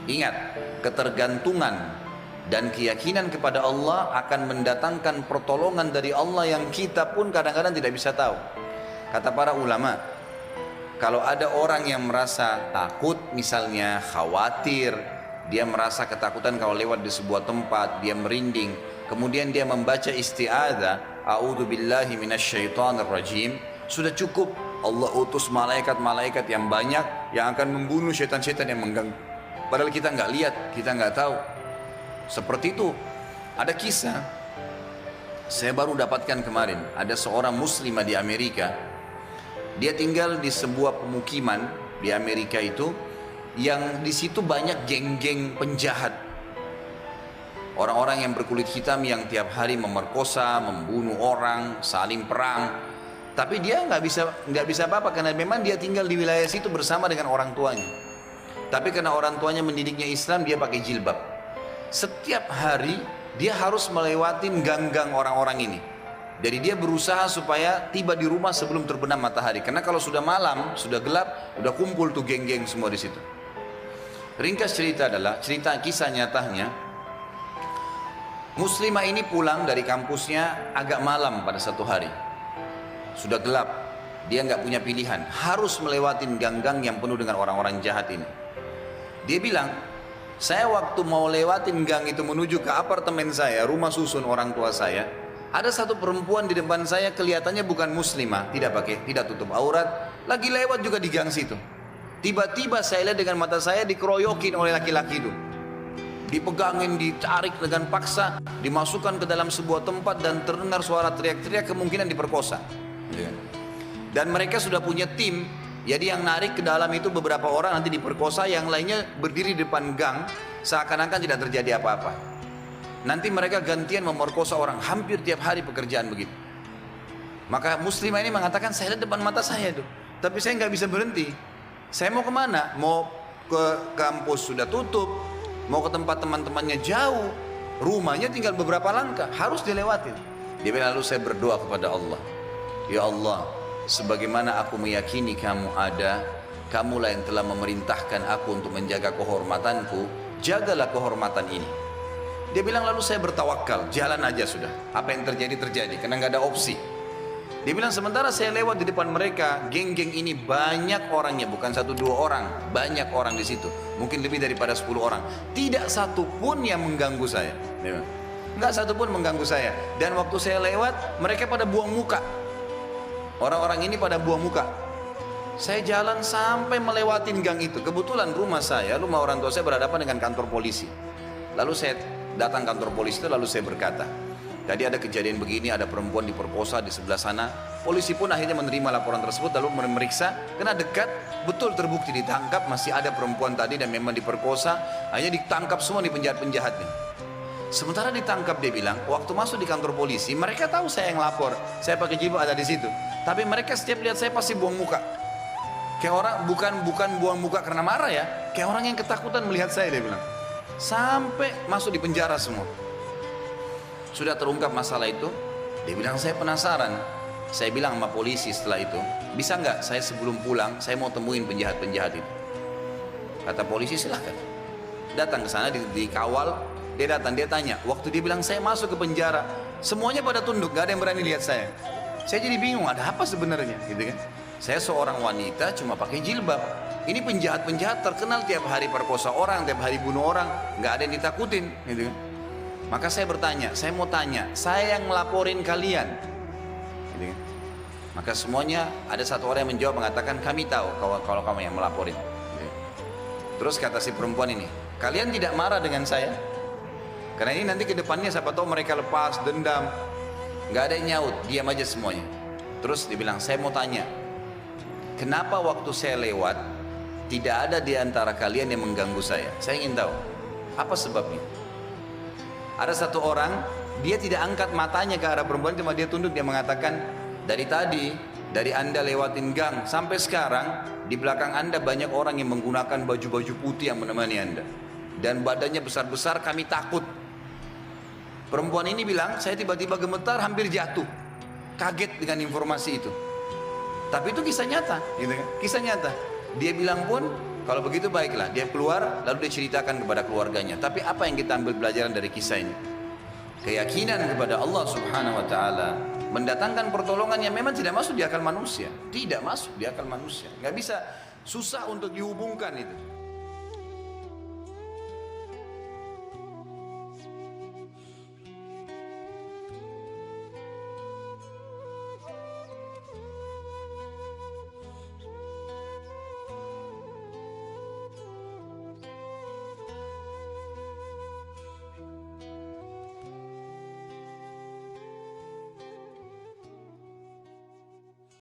Ingat, ketergantungan dan keyakinan kepada Allah akan mendatangkan pertolongan dari Allah yang kita pun kadang-kadang tidak bisa tahu. Kata para ulama, kalau ada orang yang merasa takut, misalnya khawatir, dia merasa ketakutan kalau lewat di sebuah tempat, dia merinding, kemudian dia membaca isti'adzah, a'udzubillahi minasyaitonirrajim, sudah cukup. Allah utus malaikat-malaikat yang banyak yang akan membunuh syaitan-syaitan yang mengganggu. Padahal kita nggak lihat, kita nggak tahu. Seperti itu. Ada kisah, saya baru dapatkan kemarin, ada seorang muslimah di Amerika. Dia tinggal di sebuah pemukiman di Amerika itu, yang di situ banyak geng-geng penjahat. Orang-orang yang berkulit hitam yang tiap hari memerkosa, membunuh orang, saling perang. Tapi dia nggak bisa apa-apa karena memang dia tinggal di wilayah situ bersama dengan orang tuanya. Tapi karena orang tuanya mendidiknya Islam, dia pakai jilbab. Setiap hari dia harus melewati gang-gang orang-orang ini. Jadi dia berusaha supaya tiba di rumah sebelum terbenam matahari. Karena kalau sudah malam, sudah gelap, udah kumpul tuh geng-geng semua di situ. Ringkas cerita adalah, cerita kisah nyatanya, muslimah ini pulang dari kampusnya agak malam pada satu hari. Sudah gelap, dia nggak punya pilihan, harus melewati gang-gang yang penuh dengan orang-orang jahat ini. Dia bilang, saya waktu mau lewatin gang itu menuju ke apartemen saya, rumah susun orang tua saya, ada satu perempuan di depan saya, kelihatannya bukan muslimah, tidak tutup aurat, lagi lewat juga di gang situ. Tiba-tiba saya lihat dengan mata saya dikeroyokin oleh laki-laki itu. Dipegangin, ditarik dengan paksa, dimasukkan ke dalam sebuah tempat dan terdengar suara teriak-teriak, kemungkinan diperkosa. Dan mereka sudah punya tim, jadi yang narik ke dalam itu beberapa orang nanti diperkosa, yang lainnya berdiri di depan gang seakan-akan tidak terjadi apa-apa. Nanti mereka gantian memerkosa orang, hampir tiap hari pekerjaan begitu. Maka muslimah ini mengatakan, saya lihat depan mata saya itu, tapi saya nggak bisa berhenti. Saya mau kemana? Mau ke kampus sudah tutup, mau ke tempat teman-temannya jauh, rumahnya tinggal beberapa langkah, harus dilewatin. Dia bilang, lalu saya berdoa kepada Allah, ya Allah, sebagaimana aku meyakini kamu ada, kamulah yang telah memerintahkan aku untuk menjaga kehormatanku, jagalah kehormatan ini. Dia bilang, lalu saya bertawakal, jalan aja sudah, apa yang terjadi terjadi, karena nggak ada opsi. Dia bilang, sementara saya lewat di depan mereka, geng-geng ini banyak orangnya, bukan satu dua orang, banyak orang di situ, mungkin lebih daripada 10 orang, tidak satu pun yang mengganggu saya. Dia bilang, nggak satu pun mengganggu saya. Dan waktu saya lewat, mereka pada buang muka. Orang-orang ini pada buang muka. Saya jalan sampai melewatin gang itu. Kebetulan rumah saya, rumah orang tua saya berhadapan dengan kantor polisi. Lalu saya datang kantor polisi itu, lalu saya berkata, tadi ada kejadian begini, ada perempuan diperkosa di sebelah sana. Polisi pun akhirnya menerima laporan tersebut, lalu memeriksa, kena dekat, betul terbukti ditangkap, masih ada perempuan tadi dan memang diperkosa. Akhirnya ditangkap semua di penjahat-penjahat nih. Sementara ditangkap, dia bilang, waktu masuk di kantor polisi, mereka tahu saya yang lapor, saya pakai jilbab ada di situ. Tapi mereka setiap lihat saya pasti buang muka. Kayak orang, bukan buang muka karena marah ya, kayak orang yang ketakutan melihat saya, dia bilang. Sampai masuk di penjara semua. Sudah terungkap masalah itu, dia bilang, saya penasaran. Saya bilang sama polisi setelah itu, bisa nggak saya sebelum pulang, saya mau temuin penjahat-penjahat itu. Kata polisi, silahkan. Datang ke sana, dikawal. Dia datang, dia tanya, waktu dia bilang saya masuk ke penjara, semuanya pada tunduk, gak ada yang berani lihat saya. Saya jadi bingung, ada apa sebenarnya, gitu kan? Saya seorang wanita cuma pakai jilbab. Ini penjahat-penjahat terkenal tiap hari perkosa orang, tiap hari bunuh orang, gak ada yang ditakutin, gitu kan? Maka saya bertanya, saya mau tanya, saya yang melaporin kalian, gitu kan? Maka semuanya ada satu orang yang menjawab mengatakan, kami tahu kalau kamu yang melaporin. Gitu kan? Terus kata si perempuan ini, kalian tidak marah dengan saya? Karena ini nanti ke depannya siapa tahu mereka lepas dendam. Nggak ada yang nyaut, diam aja semuanya. Terus dibilang, saya mau tanya, kenapa waktu saya lewat tidak ada di antara kalian yang mengganggu saya? Saya ingin tahu apa sebabnya. Ada satu orang, dia tidak angkat matanya ke arah perempuan, cuma dia tunduk, dia mengatakan, dari tadi, dari anda lewatin gang sampai sekarang, di belakang anda banyak orang yang menggunakan baju-baju putih yang menemani anda, dan badannya besar-besar, kami takut. Perempuan ini bilang, saya tiba-tiba gemetar, hampir jatuh, kaget dengan informasi itu. Tapi itu kisah nyata, gitu kan? Kisah nyata. Dia bilang pun, Kalau begitu baiklah, dia keluar lalu dia ceritakan kepada keluarganya. Tapi apa yang kita ambil pelajaran dari kisah ini? Keyakinan kepada Allah Subhanahu wa taala mendatangkan pertolongan yang memang tidak masuk di akal manusia. Tidak masuk di akal manusia. Nggak bisa, susah untuk dihubungkan itu.